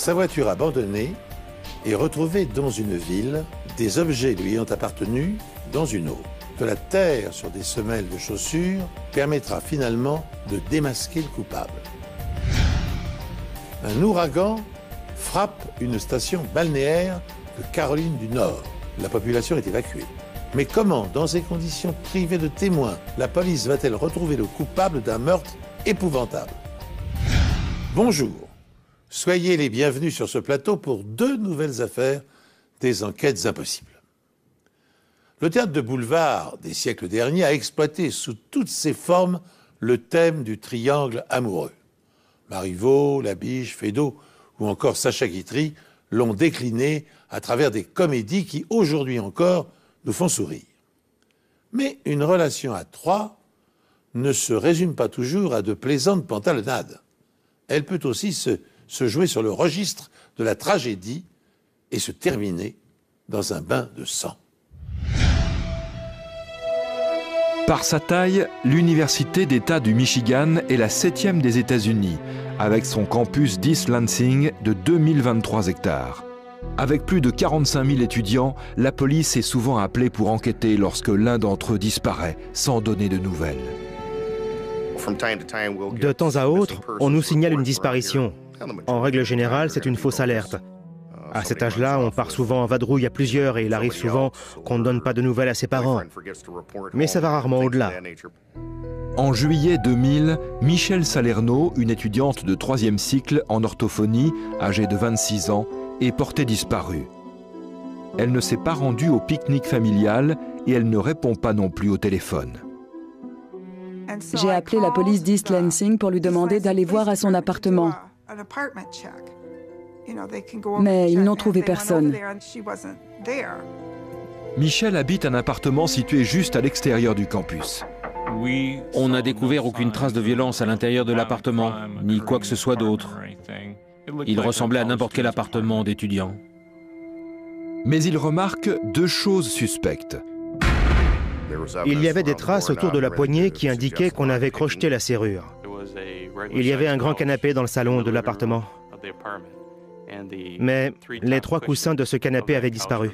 sa voiture abandonnée et retrouver dans une ville des objets lui ayant appartenu dans une autre. De la terre sur des semelles de chaussures permettra finalement de démasquer le coupable. Un ouragan frappe une station balnéaire de Caroline du Nord. La population est évacuée. Mais comment, dans ces conditions privées de témoins, la police va-t-elle retrouver le coupable d'un meurtre épouvantable? Bonjour, soyez les bienvenus sur ce plateau pour 2 nouvelles affaires des enquêtes impossibles. Le théâtre de boulevard des siècles derniers a exploité sous toutes ses formes le thème du triangle amoureux. Marivaux, Labiche, Feydeau ou encore Sacha Guitry l'ont décliné à travers des comédies qui, aujourd'hui encore, nous font sourire. Mais une relation à 3 ne se résume pas toujours à de plaisantes pantalonnades. Elle peut aussi se jouer sur le registre de la tragédie et se terminer dans un bain de sang. Par sa taille, l'Université d'État du Michigan est la 7e des États-Unis, avec son campus d'East Lansing de 2023 hectares. Avec plus de 45 000 étudiants, la police est souvent appelée pour enquêter lorsque l'un d'entre eux disparaît sans donner de nouvelles. De temps à autre, on nous signale une disparition. En règle générale, c'est une fausse alerte. À cet âge-là, on part souvent en vadrouille à plusieurs et il arrive souvent qu'on ne donne pas de nouvelles à ses parents. Mais ça va rarement au-delà. En juillet 2000, Michelle Salerno, une étudiante de 3e cycle en orthophonie, âgée de 26 ans, est portée disparue. Elle ne s'est pas rendue au pique-nique familial et elle ne répond pas non plus au téléphone. J'ai appelé la police d'East Lansing pour lui demander d'aller voir à son appartement. Mais ils n'ont trouvé personne. Michelle habite un appartement situé juste à l'extérieur du campus. On n'a découvert aucune trace de violence à l'intérieur de l'appartement, ni quoi que ce soit d'autre. Il ressemblait à n'importe quel appartement d'étudiants. Mais il remarque 2 choses suspectes. Il y avait des traces autour de la poignée qui indiquaient qu'on avait crocheté la serrure. Il y avait un grand canapé dans le salon de l'appartement. Mais les 3 coussins de ce canapé avaient disparu.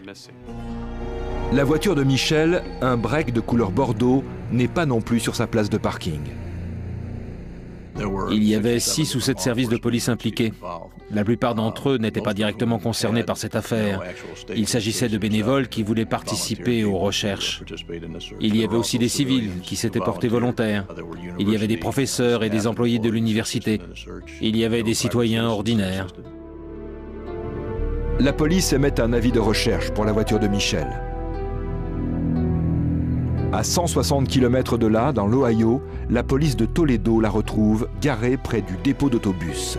La voiture de Michelle, un break de couleur bordeaux, n'est pas non plus sur sa place de parking. Il y avait 6 ou 7 services de police impliqués. La plupart d'entre eux n'étaient pas directement concernés par cette affaire. Il s'agissait de bénévoles qui voulaient participer aux recherches. Il y avait aussi des civils qui s'étaient portés volontaires. Il y avait des professeurs et des employés de l'université. Il y avait des citoyens ordinaires. La police émet un avis de recherche pour la voiture de Michelle. À 160 km de là, dans l'Ohio, la police de Toledo la retrouve garée près du dépôt d'autobus.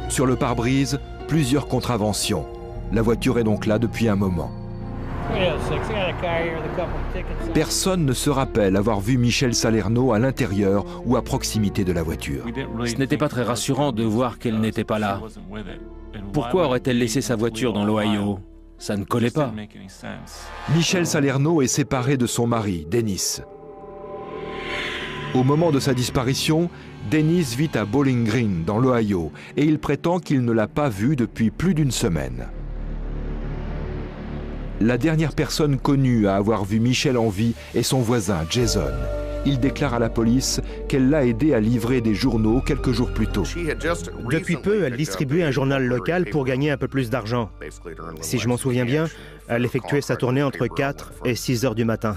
Sur le pare-brise, plusieurs contraventions. La voiture est donc là depuis un moment. Personne ne se rappelle avoir vu Michelle Salerno à l'intérieur ou à proximité de la voiture. Ce n'était pas très rassurant de voir qu'elle n'était pas là. Pourquoi aurait-elle laissé sa voiture dans l'Ohio? Ça ne collait pas. Michelle Salerno est séparée de son mari, Dennis. Au moment de sa disparition, Dennis vit à Bowling Green, dans l'Ohio, et il prétend qu'il ne l'a pas vue depuis plus d'1 semaine. La dernière personne connue à avoir vu Michelle en vie est son voisin, Jason. Il déclare à la police qu'elle l'a aidé à livrer des journaux quelques jours plus tôt. Depuis peu, elle distribuait un journal local pour gagner un peu plus d'argent. Si je m'en souviens bien, elle effectuait sa tournée entre 4 et 6 heures du matin.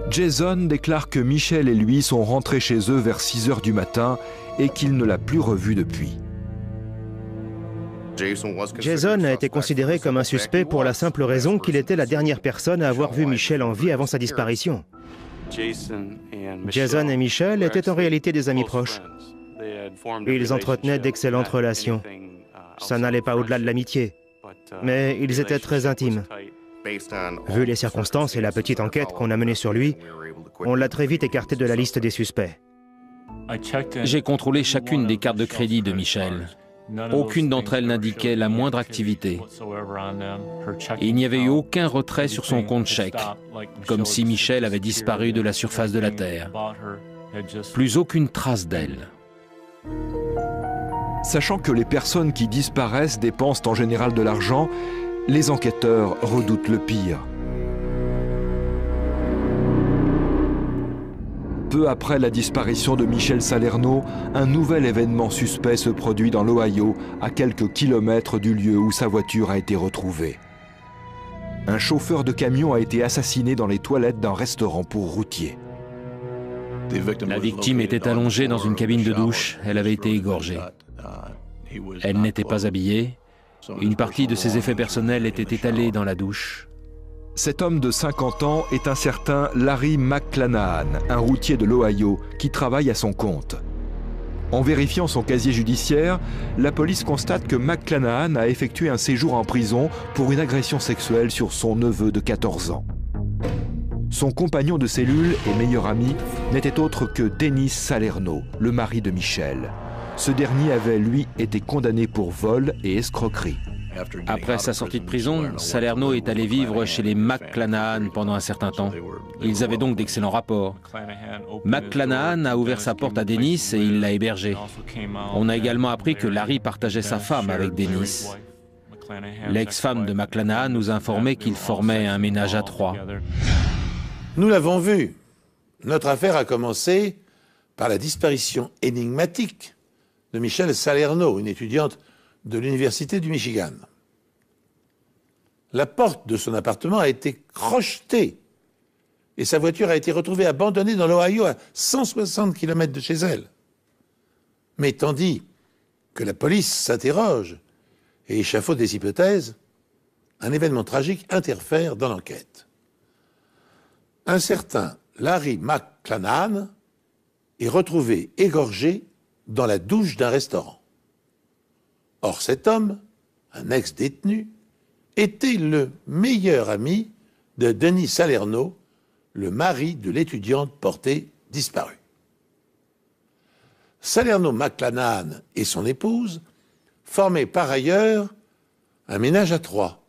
Jason déclare que Michelle et lui sont rentrés chez eux vers 6 heures du matin et qu'il ne l'a plus revue depuis. Jason a été considéré comme un suspect pour la simple raison qu'il était la dernière personne à avoir vu Michelle en vie avant sa disparition. Jason et Michelle étaient en réalité des amis proches. Ils entretenaient d'excellentes relations. Ça n'allait pas au-delà de l'amitié, mais ils étaient très intimes. Vu les circonstances et la petite enquête qu'on a menée sur lui, on l'a très vite écarté de la liste des suspects. J'ai contrôlé chacune des cartes de crédit de Michelle. Aucune d'entre elles n'indiquait la moindre activité. Il n'y avait eu aucun retrait sur son compte chèque, comme si Michelle avait disparu de la surface de la Terre. Plus aucune trace d'elle. Sachant que les personnes qui disparaissent dépensent en général de l'argent, les enquêteurs redoutent le pire. Peu après la disparition de Michel Salerno, un nouvel événement suspect se produit dans l'Ohio, à quelques kilomètres du lieu où sa voiture a été retrouvée. Un chauffeur de camion a été assassiné dans les toilettes d'un restaurant pour routiers. La victime était allongée dans une cabine de douche. Elle avait été égorgée. Elle n'était pas habillée. Une partie de ses effets personnels était étalée dans la douche. Cet homme de 50 ans est un certain Larry McClanahan, un routier de l'Ohio qui travaille à son compte. En vérifiant son casier judiciaire, la police constate que McClanahan a effectué un séjour en prison pour une agression sexuelle sur son neveu de 14 ans. Son compagnon de cellule et meilleur ami n'était autre que Dennis Salerno, le mari de Michel. Ce dernier avait, lui, été condamné pour vol et escroquerie. Après sa sortie de prison, Salerno est allé vivre chez les McClanahan pendant un certain temps. Ils avaient donc d'excellents rapports. McClanahan a ouvert sa porte à Dennis et il l'a hébergé. On a également appris que Larry partageait sa femme avec Dennis. L'ex-femme de McClanahan nous a informé qu'ils formaient un ménage à trois. Nous l'avons vu. Notre affaire a commencé par la disparition énigmatique de Michel Salerno, une étudiante de l'Université du Michigan. La porte de son appartement a été crochetée et sa voiture a été retrouvée abandonnée dans l'Ohio à 160 km de chez elle. Mais tandis que la police s'interroge et échafaude des hypothèses, un événement tragique interfère dans l'enquête. Un certain Larry McClanahan est retrouvé égorgé dans la douche d'un restaurant. Or, cet homme, un ex-détenu, était le meilleur ami de Denis Salerno, le mari de l'étudiante portée disparue. Salerno McClanahan et son épouse formaient par ailleurs un ménage à trois.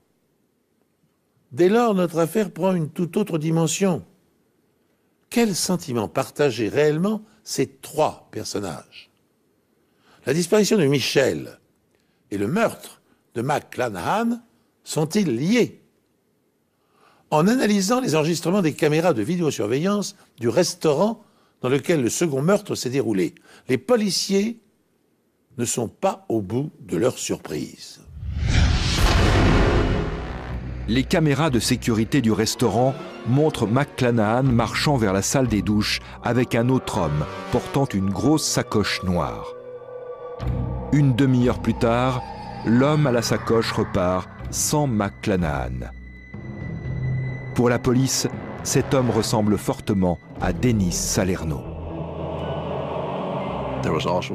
Dès lors, notre affaire prend une toute autre dimension. Quels sentiments partageaient réellement ces trois personnages? La disparition de Michel et le meurtre de McClanahan sont-ils liés? En analysant les enregistrements des caméras de vidéosurveillance du restaurant dans lequel le second meurtre s'est déroulé, les policiers ne sont pas au bout de leur surprise. Les caméras de sécurité du restaurant montrent McClanahan marchant vers la salle des douches avec un autre homme portant une grosse sacoche noire. Une demi-heure plus tard, l'homme à la sacoche repart sans McClanahan. Pour la police, cet homme ressemble fortement à Dennis Salerno.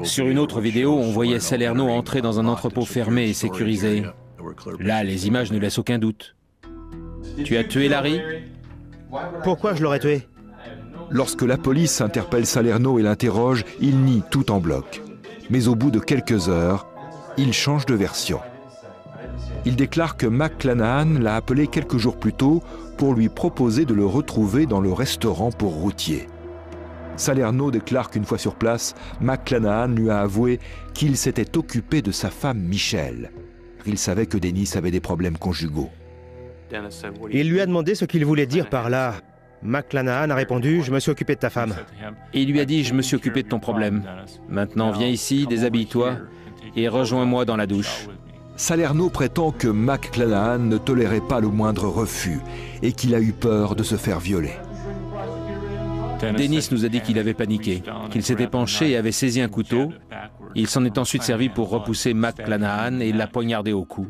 Sur une autre vidéo, on voyait Salerno entrer dans un entrepôt fermé et sécurisé. Là, les images ne laissent aucun doute. Tu as tué Larry? Pourquoi je l'aurais tué? Lorsque la police interpelle Salerno et l'interroge, il nie tout en bloc. Mais au bout de quelques heures, il change de version. Il déclare que McClanahan l'a appelé quelques jours plus tôt pour lui proposer de le retrouver dans le restaurant pour routiers. Salerno déclare qu'une fois sur place, McClanahan lui a avoué qu'il s'était occupé de sa femme Michel. Il savait que Dennis avait des problèmes conjugaux. Il lui a demandé ce qu'il voulait dire par là. McClanahan a répondu « Je me suis occupé de ta femme ». Et il lui a dit « Je me suis occupé de ton problème. Maintenant, viens ici, déshabille-toi et rejoins-moi dans la douche. » Salerno prétend que McClanahan ne tolérait pas le moindre refus et qu'il a eu peur de se faire violer. Dennis nous a dit qu'il avait paniqué, qu'il s'était penché et avait saisi un couteau. Il s'en est ensuite servi pour repousser McClanahan et l'a poignardé au cou.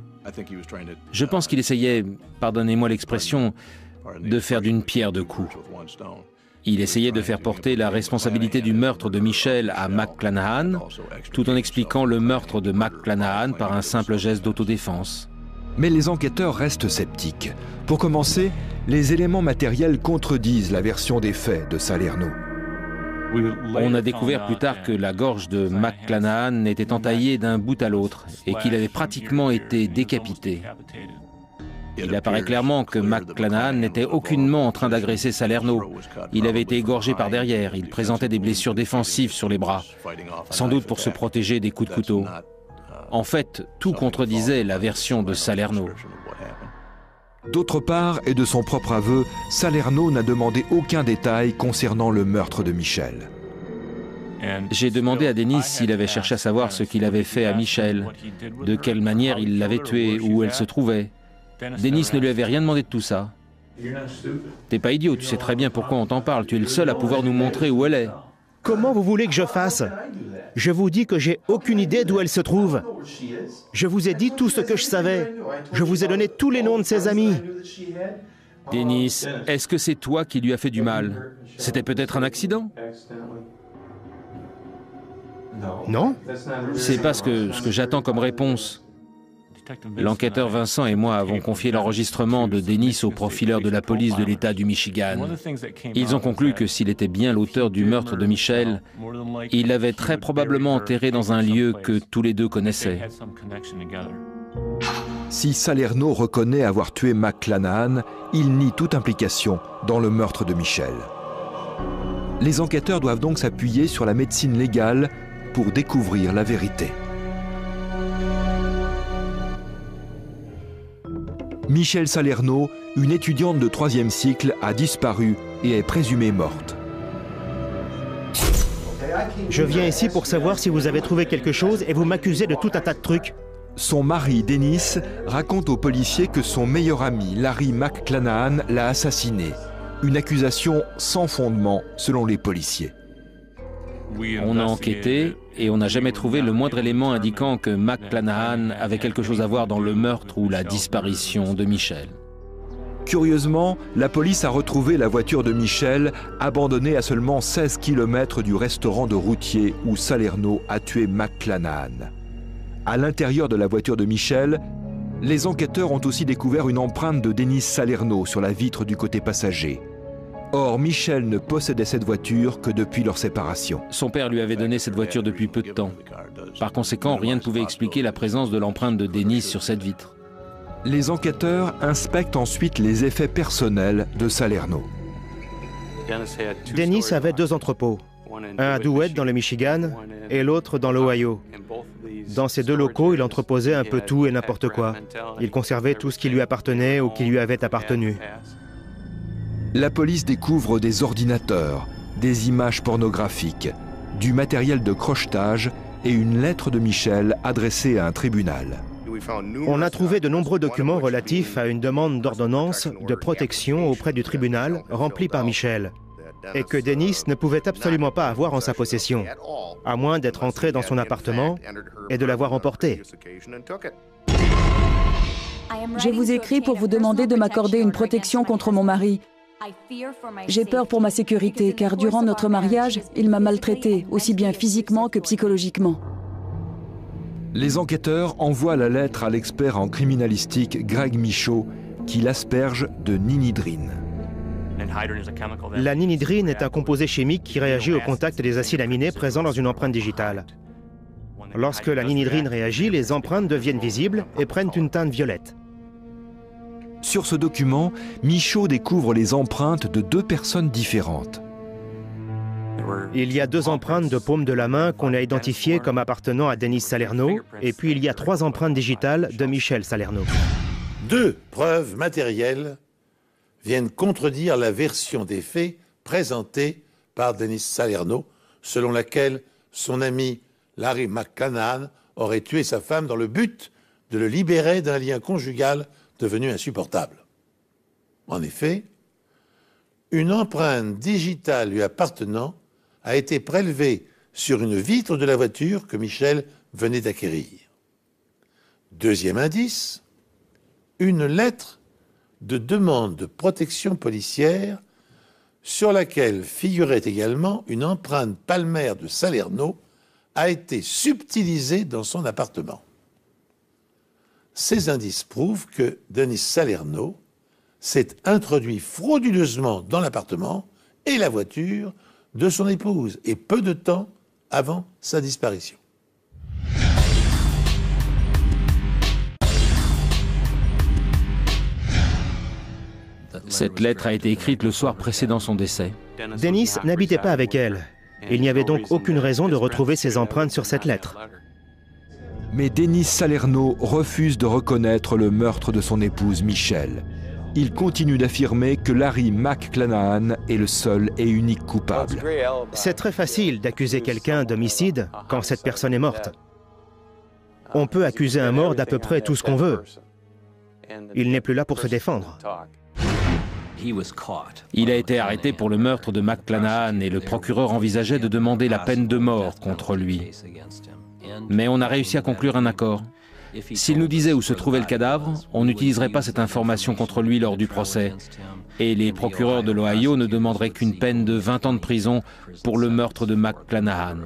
Je pense qu'il essayait, pardonnez-moi l'expression, de faire d'une pierre deux coups. Il essayait de faire porter la responsabilité du meurtre de Michel à McClanahan, tout en expliquant le meurtre de McClanahan par un simple geste d'autodéfense. Mais les enquêteurs restent sceptiques. Pour commencer, les éléments matériels contredisent la version des faits de Salerno. On a découvert plus tard que la gorge de McClanahan était entaillée d'un bout à l'autre et qu'il avait pratiquement été décapité. Il apparaît clairement que McClanahan n'était aucunement en train d'agresser Salerno. Il avait été égorgé par derrière, il présentait des blessures défensives sur les bras, sans doute pour se protéger des coups de couteau. En fait, tout contredisait la version de Salerno. D'autre part, et de son propre aveu, Salerno n'a demandé aucun détail concernant le meurtre de Michel. J'ai demandé à Dennis s'il avait cherché à savoir ce qu'il avait fait à Michel, de quelle manière il l'avait tuée, où elle se trouvait. Dennis ne lui avait rien demandé de tout ça. T'es pas idiot, tu sais très bien pourquoi on t'en parle, tu es le seul à pouvoir nous montrer où elle est. Comment vous voulez que je fasse? Je vous dis que j'ai aucune idée d'où elle se trouve. Je vous ai dit tout ce que je savais. Je vous ai donné tous les noms de ses amis. Dennis, est-ce que c'est toi qui lui as fait du mal? C'était peut-être un accident? Non? C'est pas ce que j'attends comme réponse. L'enquêteur Vincent et moi avons confié l'enregistrement de Dennis au profileur de la police de l'État du Michigan. Ils ont conclu que s'il était bien l'auteur du meurtre de Michel, il l'avait très probablement enterré dans un lieu que tous les deux connaissaient. Si Salerno reconnaît avoir tué McClanahan, il nie toute implication dans le meurtre de Michel. Les enquêteurs doivent donc s'appuyer sur la médecine légale pour découvrir la vérité. Michel Salerno, une étudiante de 3e cycle, a disparu et est présumée morte. Je viens ici pour savoir si vous avez trouvé quelque chose et vous m'accusez de tout un tas de trucs. Son mari, Dennis, raconte aux policiers que son meilleur ami, Larry McClanahan, l'a assassiné. Une accusation sans fondement, selon les policiers. On a enquêté et on n'a jamais trouvé le moindre élément indiquant que McClanahan avait quelque chose à voir dans le meurtre ou la disparition de Michel. Curieusement, la police a retrouvé la voiture de Michel abandonnée à seulement 16 km du restaurant de routier où Salerno a tué McClanahan. À l'intérieur de la voiture de Michel, les enquêteurs ont aussi découvert une empreinte de Dennis Salerno sur la vitre du côté passager. Or, Michel ne possédait cette voiture que depuis leur séparation. Son père lui avait donné cette voiture depuis peu de temps. Par conséquent, rien ne pouvait expliquer la présence de l'empreinte de Dennis sur cette vitre. Les enquêteurs inspectent ensuite les effets personnels de Salerno. Dennis avait 2 entrepôts, un à DeWitt dans le Michigan et l'autre dans l'Ohio. Dans ces 2 locaux, il entreposait un peu tout et n'importe quoi. Il conservait tout ce qui lui appartenait ou qui lui avait appartenu. La police découvre des ordinateurs, des images pornographiques, du matériel de crochetage et une lettre de Michel adressée à un tribunal. On a trouvé de nombreux documents relatifs à une demande d'ordonnance de protection auprès du tribunal remplie par Michel et que Dennis ne pouvait absolument pas avoir en sa possession, à moins d'être entré dans son appartement et de l'avoir emporté. Je vous écris pour vous demander de m'accorder une protection contre mon mari. J'ai peur pour ma sécurité, car durant notre mariage, il m'a maltraitée, aussi bien physiquement que psychologiquement. Les enquêteurs envoient la lettre à l'expert en criminalistique Greg Michaud, qui l'asperge de ninhydrine. La ninhydrine est un composé chimique qui réagit au contact des acides aminés présents dans une empreinte digitale. Lorsque la ninhydrine réagit, les empreintes deviennent visibles et prennent une teinte violette. Sur ce document, Michaud découvre les empreintes de 2 personnes différentes. Il y a 2 empreintes de paume de la main qu'on a identifiées comme appartenant à Dennis Salerno, et puis il y a 3 empreintes digitales de Michel Salerno. 2 preuves matérielles viennent contredire la version des faits présentée par Dennis Salerno, selon laquelle son ami Larry McClanahan aurait tué sa femme dans le but de le libérer d'un lien conjugal devenu insupportable. En effet, une empreinte digitale lui appartenant a été prélevée sur une vitre de la voiture que Michel venait d'acquérir. Deuxième indice, une lettre de demande de protection policière sur laquelle figurait également une empreinte palmaire de Salerno a été subtilisée dans son appartement. Ces indices prouvent que Dennis Salerno s'est introduit frauduleusement dans l'appartement et la voiture de son épouse, et peu de temps avant sa disparition. Cette lettre a été écrite le soir précédant son décès. Dennis n'habitait pas avec elle. Il n'y avait donc aucune raison de retrouver ses empreintes sur cette lettre. Mais Denis Salerno refuse de reconnaître le meurtre de son épouse Michelle. Il continue d'affirmer que Larry McClanahan est le seul et unique coupable. C'est très facile d'accuser quelqu'un d'homicide quand cette personne est morte. On peut accuser un mort d'à peu près tout ce qu'on veut. Il n'est plus là pour se défendre. Il a été arrêté pour le meurtre de McClanahan et le procureur envisageait de demander la peine de mort contre lui. Mais on a réussi à conclure un accord. S'il nous disait où se trouvait le cadavre, on n'utiliserait pas cette information contre lui lors du procès. Et les procureurs de l'Ohio ne demanderaient qu'une peine de 20 ans de prison pour le meurtre de McClanahan.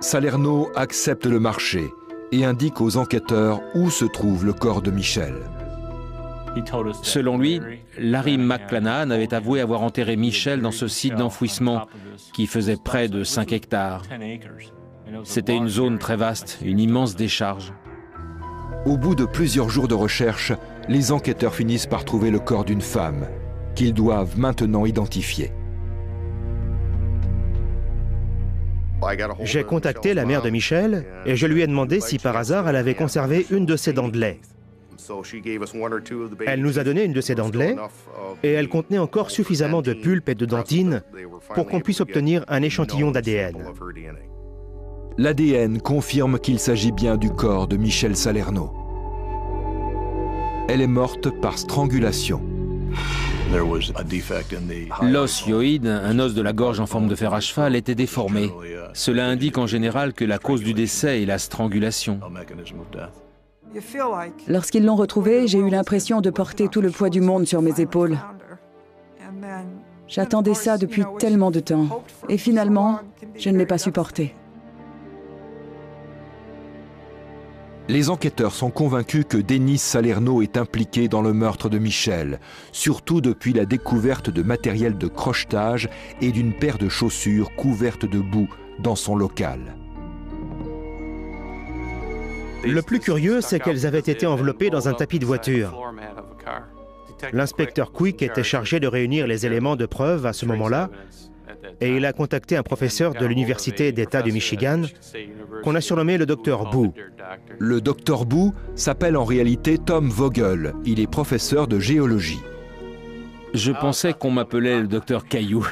Salerno accepte le marché et indique aux enquêteurs où se trouve le corps de Michelle. Selon lui, Larry McClanahan avait avoué avoir enterré Michelle dans ce site d'enfouissement qui faisait près de 5 hectares. C'était une zone très vaste, une immense décharge. Au bout de plusieurs jours de recherche, les enquêteurs finissent par trouver le corps d'une femme qu'ils doivent maintenant identifier. J'ai contacté la mère de Michelle et je lui ai demandé si par hasard elle avait conservé une de ses dents de lait. Elle nous a donné une de ses dents de lait et elle contenait encore suffisamment de pulpe et de dentine pour qu'on puisse obtenir un échantillon d'ADN. L'ADN confirme qu'il s'agit bien du corps de Michelle Salerno. Elle est morte par strangulation. L'os hyoïde, un os de la gorge en forme de fer à cheval, était déformé. Cela indique en général que la cause du décès est la strangulation. Lorsqu'ils l'ont retrouvé, j'ai eu l'impression de porter tout le poids du monde sur mes épaules. J'attendais ça depuis tellement de temps. Et finalement, je ne l'ai pas supporté. Les enquêteurs sont convaincus que Denis Salerno est impliqué dans le meurtre de Michelle, surtout depuis la découverte de matériel de crochetage et d'une paire de chaussures couvertes de boue dans son local. Le plus curieux, c'est qu'elles avaient été enveloppées dans un tapis de voiture. L'inspecteur Quick était chargé de réunir les éléments de preuve à ce moment-là, et il a contacté un professeur de l'Université d'État du Michigan, qu'on a surnommé le docteur Boo. Le docteur Boo s'appelle en réalité Tom Vogel. Il est professeur de géologie. Je pensais qu'on m'appelait le docteur Caillou.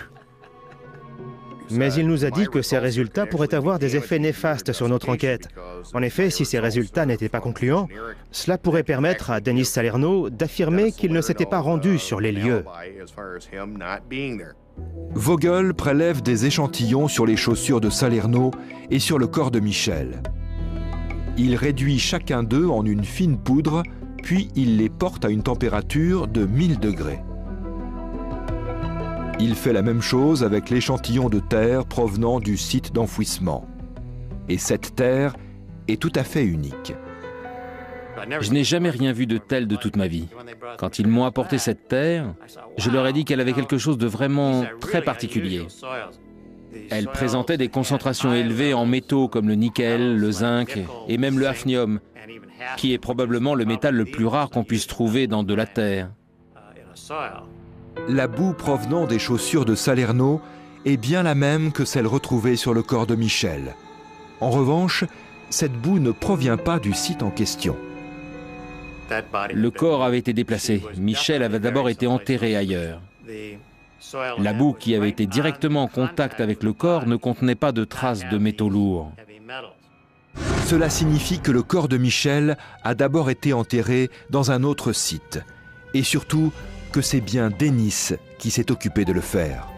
Mais il nous a dit que ces résultats pourraient avoir des effets néfastes sur notre enquête. En effet, si ces résultats n'étaient pas concluants, cela pourrait permettre à Denis Salerno d'affirmer qu'il ne s'était pas rendu sur les lieux. Vogel prélève des échantillons sur les chaussures de Salerno et sur le corps de Michelle. Il réduit chacun d'eux en une fine poudre, puis il les porte à une température de 1000 degrés. Il fait la même chose avec l'échantillon de terre provenant du site d'enfouissement. Et cette terre est tout à fait unique. Je n'ai jamais rien vu de tel de toute ma vie. Quand ils m'ont apporté cette terre, je leur ai dit qu'elle avait quelque chose de vraiment très particulier. Elle présentait des concentrations élevées en métaux comme le nickel, le zinc et même le hafnium, qui est probablement le métal le plus rare qu'on puisse trouver dans de la terre. La boue provenant des chaussures de Salerno est bien la même que celle retrouvée sur le corps de Michelle. En revanche, cette boue ne provient pas du site en question. Le corps avait été déplacé. Michelle avait d'abord été enterrée ailleurs. La boue qui avait été directement en contact avec le corps ne contenait pas de traces de métaux lourds. Cela signifie que le corps de Michelle a d'abord été enterré dans un autre site. Et surtout, que c'est bien Denis qui s'est occupé de le faire.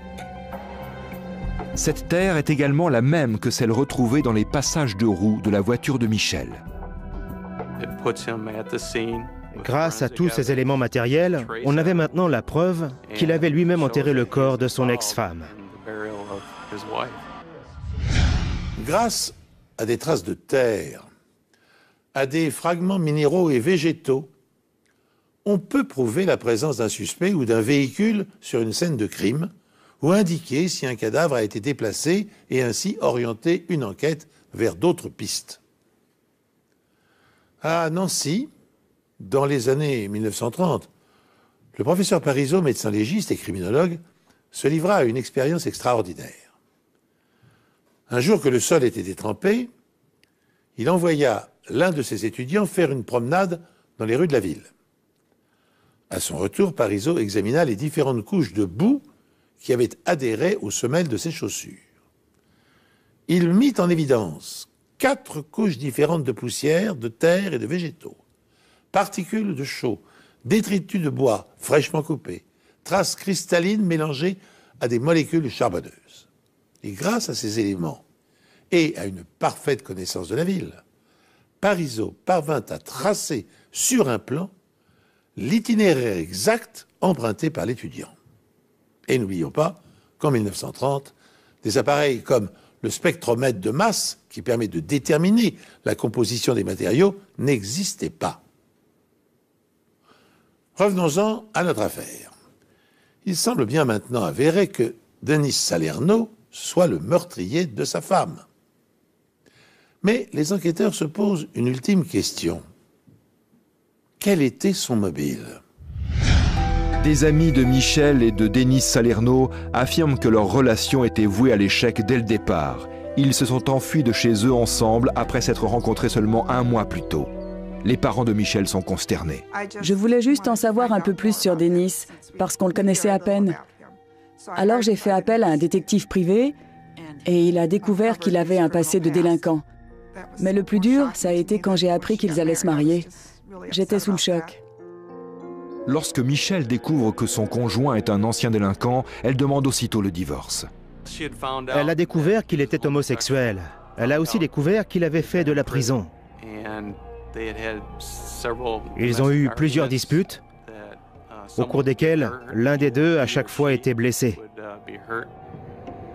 Cette terre est également la même que celle retrouvée dans les passages de roues de la voiture de Michelle. Grâce à tous ces éléments matériels, on avait maintenant la preuve qu'il avait lui-même enterré le corps de son ex-femme. Grâce à des traces de terre, à des fragments minéraux et végétaux, on peut prouver la présence d'un suspect ou d'un véhicule sur une scène de crime ou indiquer si un cadavre a été déplacé et ainsi orienter une enquête vers d'autres pistes. À Nancy, dans les années 1930, le professeur Parizeau, médecin légiste et criminologue, se livra à une expérience extraordinaire. Un jour que le sol était détrempé, il envoya l'un de ses étudiants faire une promenade dans les rues de la ville. À son retour, Parisot examina les différentes couches de boue qui avaient adhéré aux semelles de ses chaussures. Il mit en évidence 4 couches différentes de poussière, de terre et de végétaux, particules de chaux, détritus de bois fraîchement coupés, traces cristallines mélangées à des molécules charbonneuses. Et grâce à ces éléments et à une parfaite connaissance de la ville, Parisot parvint à tracer sur un plan l'itinéraire exact emprunté par l'étudiant. Et n'oublions pas qu'en 1930, des appareils comme le spectromètre de masse, qui permet de déterminer la composition des matériaux, n'existaient pas. Revenons-en à notre affaire. Il semble bien maintenant avéré que Denis Salerno soit le meurtrier de sa femme. Mais les enquêteurs se posent une ultime question. Quel était son mobile ? Des amis de Michel et de Denis Salerno affirment que leur relation était vouée à l'échec dès le départ. Ils se sont enfuis de chez eux ensemble après s'être rencontrés seulement 1 mois plus tôt. Les parents de Michel sont consternés. Je voulais juste en savoir un peu plus sur Denis, parce qu'on le connaissait à peine. Alors j'ai fait appel à un détective privé et il a découvert qu'il avait un passé de délinquant. Mais le plus dur, ça a été quand j'ai appris qu'ils allaient se marier. J'étais sous le choc. Lorsque Michel découvre que son conjoint est un ancien délinquant, elle demande aussitôt le divorce. Elle a découvert qu'il était homosexuel. Elle a aussi découvert qu'il avait fait de la prison. Ils ont eu plusieurs disputes, au cours desquelles l'un des deux à chaque fois était blessé.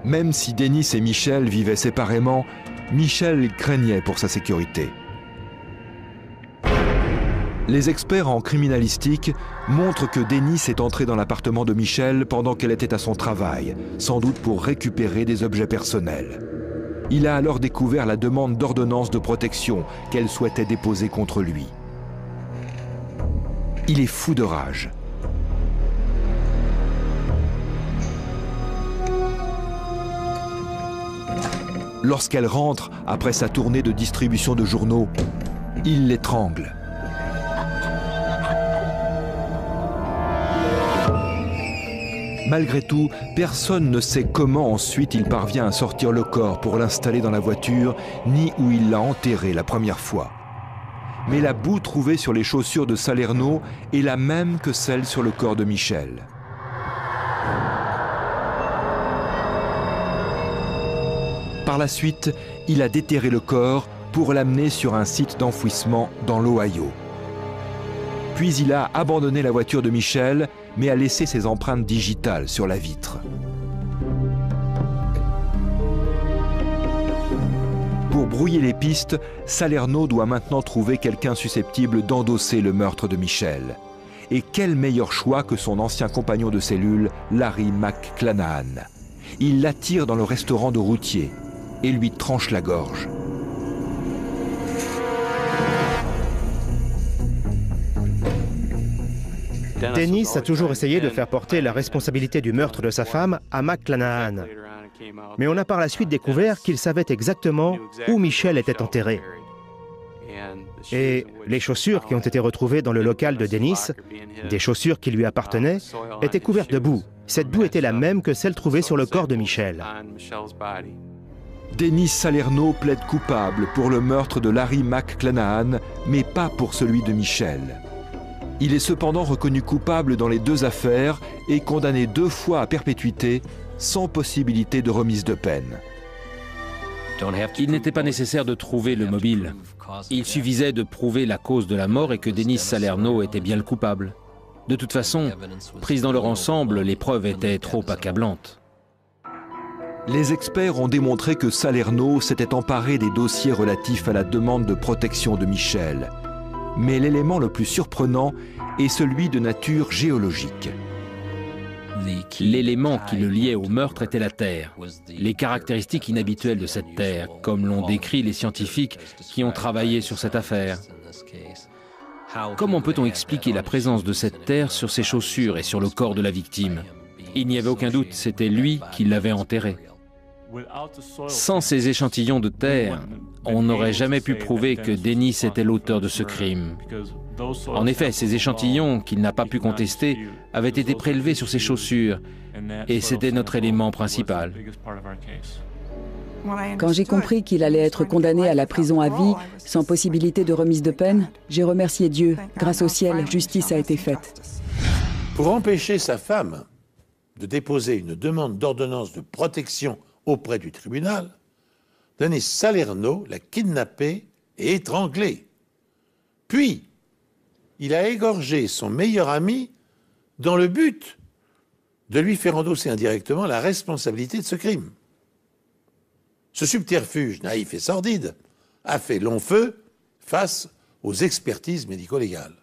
Même si Denis et Michel vivaient séparément, Michel craignait pour sa sécurité. Les experts en criminalistique montrent que Denis est entré dans l'appartement de Michel pendant qu'elle était à son travail, sans doute pour récupérer des objets personnels. Il a alors découvert la demande d'ordonnance de protection qu'elle souhaitait déposer contre lui. Il est fou de rage. Lorsqu'elle rentre après sa tournée de distribution de journaux, il l'étrangle. Malgré tout, personne ne sait comment ensuite il parvient à sortir le corps pour l'installer dans la voiture, ni où il l'a enterré la première fois. Mais la boue trouvée sur les chaussures de Salerno est la même que celle sur le corps de Michel. Par la suite, il a déterré le corps pour l'amener sur un site d'enfouissement dans l'Ohio. Puis il a abandonné la voiture de Michel, mais a laissé ses empreintes digitales sur la vitre. Pour brouiller les pistes, Salerno doit maintenant trouver quelqu'un susceptible d'endosser le meurtre de Michel. Et quel meilleur choix que son ancien compagnon de cellule, Larry McClanahan. Il l'attire dans le restaurant de routier et lui tranche la gorge. Denis a toujours essayé de faire porter la responsabilité du meurtre de sa femme à McClanahan. Mais on a par la suite découvert qu'il savait exactement où Michel était enterré. Et les chaussures qui ont été retrouvées dans le local de Denis, des chaussures qui lui appartenaient, étaient couvertes de boue. Cette boue était la même que celle trouvée sur le corps de Michel. Denis Salerno plaide coupable pour le meurtre de Larry McClanahan, mais pas pour celui de Michel. Il est cependant reconnu coupable dans les 2 affaires et condamné 2 fois à perpétuité, sans possibilité de remise de peine. Il n'était pas nécessaire de trouver le mobile. Il suffisait de prouver la cause de la mort et que Denis Salerno était bien le coupable. De toute façon, prises dans leur ensemble, les preuves étaient trop accablantes. Les experts ont démontré que Salerno s'était emparé des dossiers relatifs à la demande de protection de Michel. Mais l'élément le plus surprenant est celui de nature géologique. L'élément qui le liait au meurtre était la terre, les caractéristiques inhabituelles de cette terre, comme l'ont décrit les scientifiques qui ont travaillé sur cette affaire. Comment peut-on expliquer la présence de cette terre sur ses chaussures et sur le corps de la victime? Il n'y avait aucun doute, c'était lui qui l'avait enterré. Sans ces échantillons de terre, on n'aurait jamais pu prouver que Dennis était l'auteur de ce crime. En effet, ces échantillons, qu'il n'a pas pu contester, avaient été prélevés sur ses chaussures, et c'était notre élément principal. Quand j'ai compris qu'il allait être condamné à la prison à vie, sans possibilité de remise de peine, j'ai remercié Dieu. Grâce au ciel, justice a été faite. Pour empêcher sa femme de déposer une demande d'ordonnance de protection auprès du tribunal, Denis Salerno l'a kidnappé et étranglé. Puis, il a égorgé son meilleur ami dans le but de lui faire endosser indirectement la responsabilité de ce crime. Ce subterfuge naïf et sordide a fait long feu face aux expertises médico-légales.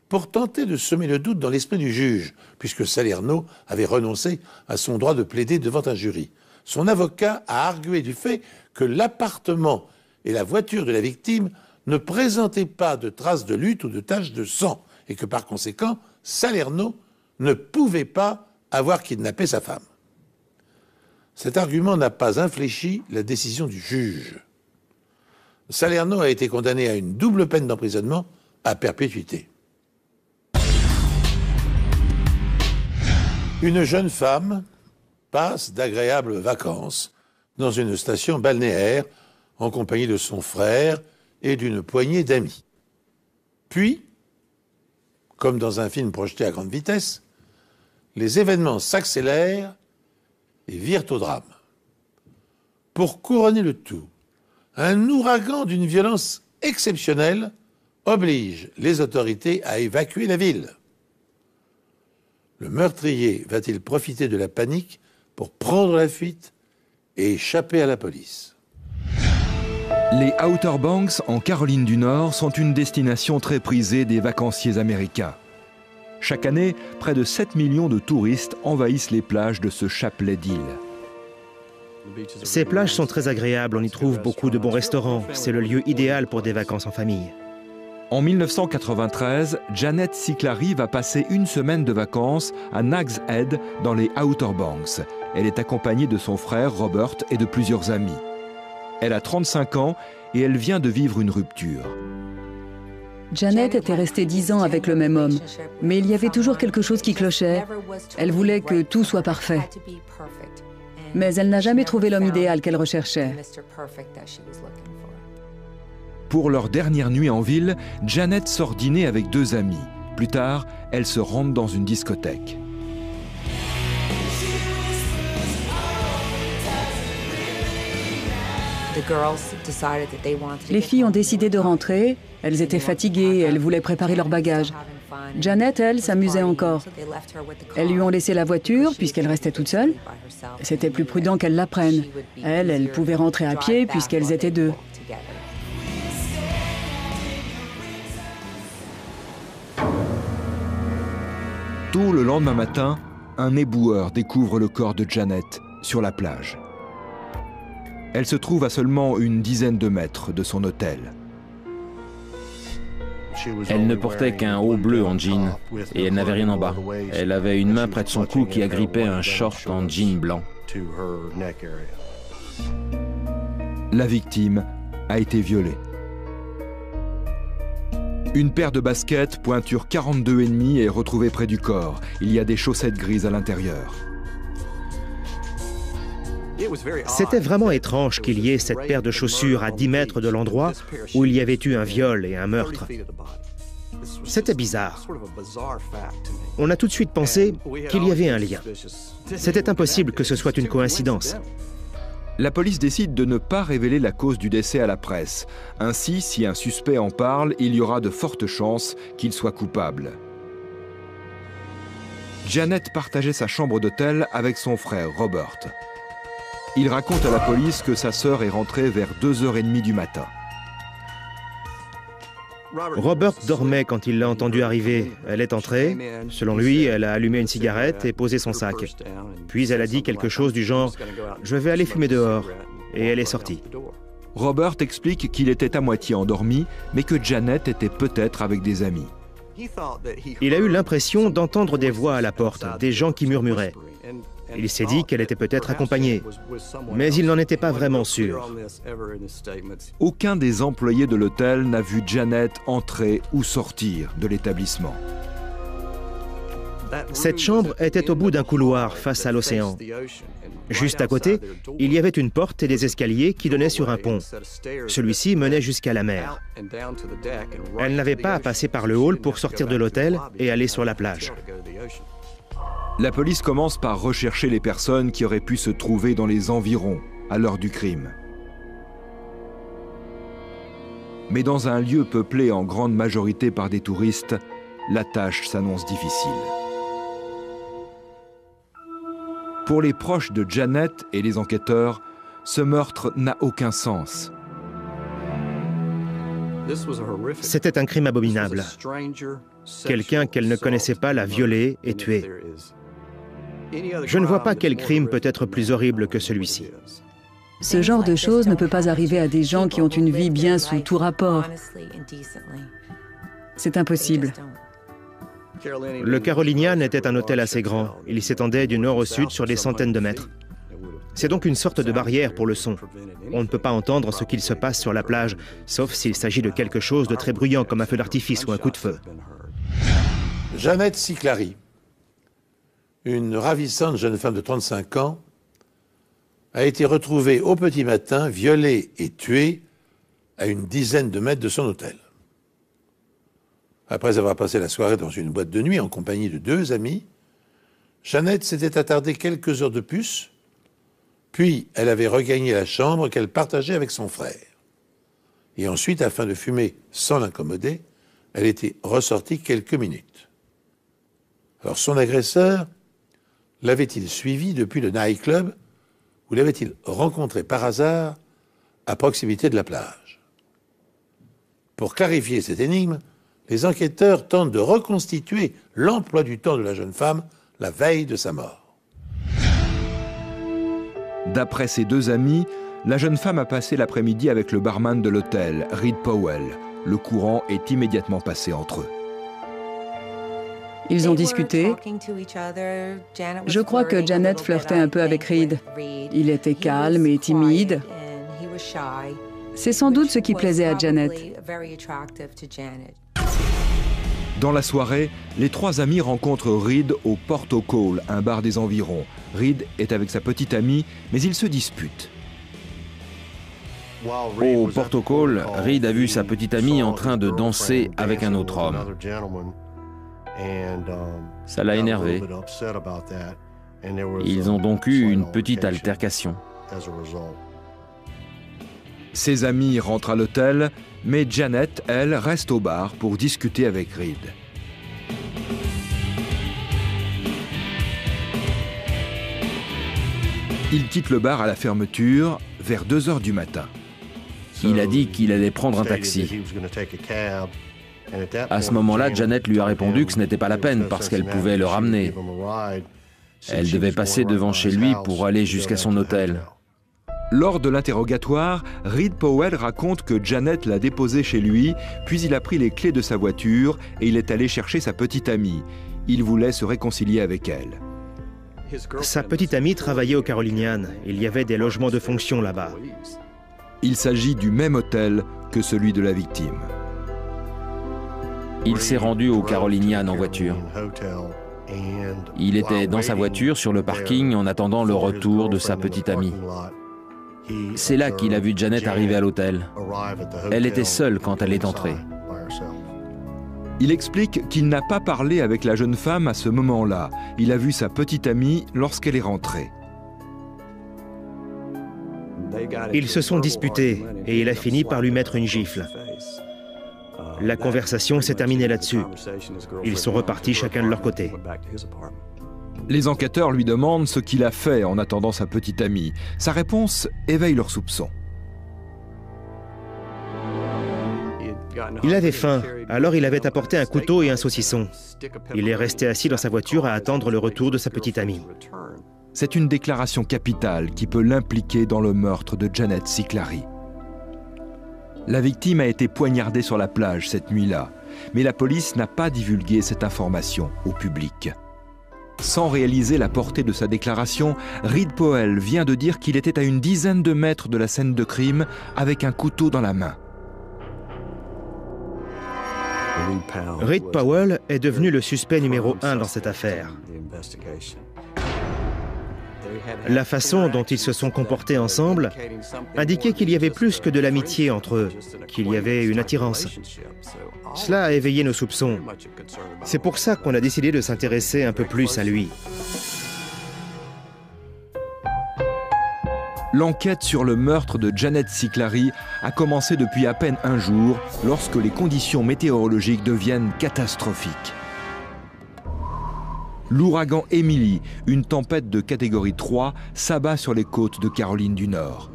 Pour tenter de semer le doute dans l'esprit du juge, puisque Salerno avait renoncé à son droit de plaider devant un jury, son avocat a argué du fait que l'appartement et la voiture de la victime ne présentaient pas de traces de lutte ou de taches de sang, et que par conséquent, Salerno ne pouvait pas avoir kidnappé sa femme. Cet argument n'a pas infléchi la décision du juge. Salerno a été condamné à une double peine d'emprisonnement à perpétuité. Une jeune femme passe d'agréables vacances dans une station balnéaire en compagnie de son frère et d'une poignée d'amis. Puis, comme dans un film projeté à grande vitesse, les événements s'accélèrent et virent au drame. Pour couronner le tout, un ouragan d'une violence exceptionnelle oblige les autorités à évacuer la ville. Le meurtrier va-t-il profiter de la panique pour prendre la fuite et échapper à la police? Les Outer Banks, en Caroline du Nord, sont une destination très prisée des vacanciers américains. Chaque année, près de 7 millions de touristes envahissent les plages de ce chapelet d'îles. Ces plages sont très agréables, on y trouve beaucoup de bons restaurants. C'est le lieu idéal pour des vacances en famille. En 1993, Janet Ciclari va passer une semaine de vacances à Nag's Head, dans les Outer Banks. Elle est accompagnée de son frère Robert et de plusieurs amis. Elle a 35 ans et elle vient de vivre une rupture. Janet était restée 10 ans avec le même homme, mais il y avait toujours quelque chose qui clochait. Elle voulait que tout soit parfait. Mais elle n'a jamais trouvé l'homme idéal qu'elle recherchait. Pour leur dernière nuit en ville, Janet sort dîner avec 2 amis. Plus tard, elle se rend dans une discothèque. Les filles ont décidé de rentrer. Elles étaient fatiguées, elles voulaient préparer leur bagage. Janet, elle, s'amusait encore. Elles lui ont laissé la voiture, puisqu'elle restait toute seule. C'était plus prudent qu'elle la prenne. Elle pouvait rentrer à pied, puisqu'elles étaient 2. Tôt le lendemain matin, un éboueur découvre le corps de Janet sur la plage. Elle se trouve à seulement une dizaine de mètres de son hôtel. Elle ne portait qu'un haut bleu en jean et elle n'avait rien en bas. Elle avait une main près de son cou qui agrippait un short en jean blanc. La victime a été violée. Une paire de baskets, pointure 42,5, est retrouvée près du corps. Il y a des chaussettes grises à l'intérieur. C'était vraiment étrange qu'il y ait cette paire de chaussures à 10 mètres de l'endroit où il y avait eu un viol et un meurtre. C'était bizarre. On a tout de suite pensé qu'il y avait un lien. C'était impossible que ce soit une coïncidence. La police décide de ne pas révéler la cause du décès à la presse. Ainsi, si un suspect en parle, il y aura de fortes chances qu'il soit coupable. Janet partageait sa chambre d'hôtel avec son frère Robert. Il raconte à la police que sa sœur est rentrée vers 2h30 du matin. Robert dormait quand il l'a entendue arriver. Elle est entrée. Selon lui, elle a allumé une cigarette et posé son sac. Puis elle a dit quelque chose du genre « Je vais aller fumer dehors » et elle est sortie. Robert explique qu'il était à moitié endormi, mais que Janet était peut-être avec des amis. Il a eu l'impression d'entendre des voix à la porte, des gens qui murmuraient. Il s'est dit qu'elle était peut-être accompagnée, mais il n'en était pas vraiment sûr. Aucun des employés de l'hôtel n'a vu Janet entrer ou sortir de l'établissement. Cette chambre était au bout d'un couloir face à l'océan. Juste à côté, il y avait une porte et des escaliers qui donnaient sur un pont. Celui-ci menait jusqu'à la mer. Elle n'avait pas à passer par le hall pour sortir de l'hôtel et aller sur la plage. La police commence par rechercher les personnes qui auraient pu se trouver dans les environs à l'heure du crime. Mais dans un lieu peuplé en grande majorité par des touristes, la tâche s'annonce difficile. Pour les proches de Janet et les enquêteurs, ce meurtre n'a aucun sens. C'était un crime abominable. Quelqu'un qu'elle ne connaissait pas l'a violée et tuée. Je ne vois pas quel crime peut être plus horrible que celui-ci. Ce genre de choses ne peut pas arriver à des gens qui ont une vie bien sous tout rapport. C'est impossible. Le Carolinian était un hôtel assez grand. Il s'étendait du nord au sud sur des centaines de mètres. C'est donc une sorte de barrière pour le son. On ne peut pas entendre ce qu'il se passe sur la plage, sauf s'il s'agit de quelque chose de très bruyant comme un feu d'artifice ou un coup de feu. Janet Siclari, une ravissante jeune femme de 35 ans, a été retrouvée au petit matin, violée et tuée à une dizaine de mètres de son hôtel. Après avoir passé la soirée dans une boîte de nuit en compagnie de 2 amis, Janet s'était attardée quelques heures de plus, puis elle avait regagné la chambre qu'elle partageait avec son frère. Et ensuite, afin de fumer sans l'incommoder, elle était ressortie quelques minutes. Alors son agresseur l'avait-il suivi depuis le nightclub ou l'avait-il rencontré par hasard à proximité de la plage? Pour clarifier cette énigme, les enquêteurs tentent de reconstituer l'emploi du temps de la jeune femme la veille de sa mort. D'après ses 2 amis, la jeune femme a passé l'après-midi avec le barman de l'hôtel, Reed Powell. Le courant est immédiatement passé entre eux. Ils ont discuté. Je crois que Janet flirtait un peu avec Reed. Il était calme et timide. C'est sans doute ce qui plaisait à Janet. Dans la soirée, les 3 amis rencontrent Reed au Porto Call, un bar des environs. Reed est avec sa petite amie, mais ils se disputent. Au Porto Call, Reed a vu sa petite amie en train de danser avec un autre homme. Ça l'a énervé. Ils ont donc eu une petite altercation. Ses amis rentrent à l'hôtel, mais Janet, elle, reste au bar pour discuter avec Reed. Il quitte le bar à la fermeture vers 2 heures du matin. Il a dit qu'il allait prendre un taxi. À ce moment-là, Janet lui a répondu que ce n'était pas la peine parce qu'elle pouvait le ramener. Elle devait passer devant chez lui pour aller jusqu'à son hôtel. Lors de l'interrogatoire, Reed Powell raconte que Janet l'a déposé chez lui, puis il a pris les clés de sa voiture et il est allé chercher sa petite amie. Il voulait se réconcilier avec elle. Sa petite amie travaillait au Carolinian. Il y avait des logements de fonction là-bas. Il s'agit du même hôtel que celui de la victime. Il s'est rendu au Carolinian en voiture. Il était dans sa voiture sur le parking en attendant le retour de sa petite amie. C'est là qu'il a vu Janet arriver à l'hôtel. Elle était seule quand elle est entrée. Il explique qu'il n'a pas parlé avec la jeune femme à ce moment-là. Il a vu sa petite amie lorsqu'elle est rentrée. Ils se sont disputés et il a fini par lui mettre une gifle. La conversation s'est terminée là-dessus. Ils sont repartis chacun de leur côté. Les enquêteurs lui demandent ce qu'il a fait en attendant sa petite amie. Sa réponse éveille leurs soupçons. Il avait faim, alors il avait apporté un couteau et un saucisson. Il est resté assis dans sa voiture à attendre le retour de sa petite amie. C'est une déclaration capitale qui peut l'impliquer dans le meurtre de Janet Siclari. La victime a été poignardée sur la plage cette nuit-là, mais la police n'a pas divulgué cette information au public. Sans réaliser la portée de sa déclaration, Reed Powell vient de dire qu'il était à une dizaine de mètres de la scène de crime avec un couteau dans la main. Reed Powell est devenu le suspect numéro 1 dans cette affaire. La façon dont ils se sont comportés ensemble indiquait qu'il y avait plus que de l'amitié entre eux, qu'il y avait une attirance. Cela a éveillé nos soupçons. C'est pour ça qu'on a décidé de s'intéresser un peu plus à lui. L'enquête sur le meurtre de Janet Siclari a commencé depuis à peine un jour, lorsque les conditions météorologiques deviennent catastrophiques. L'ouragan Emily, une tempête de catégorie 3, s'abat sur les côtes de Caroline du Nord.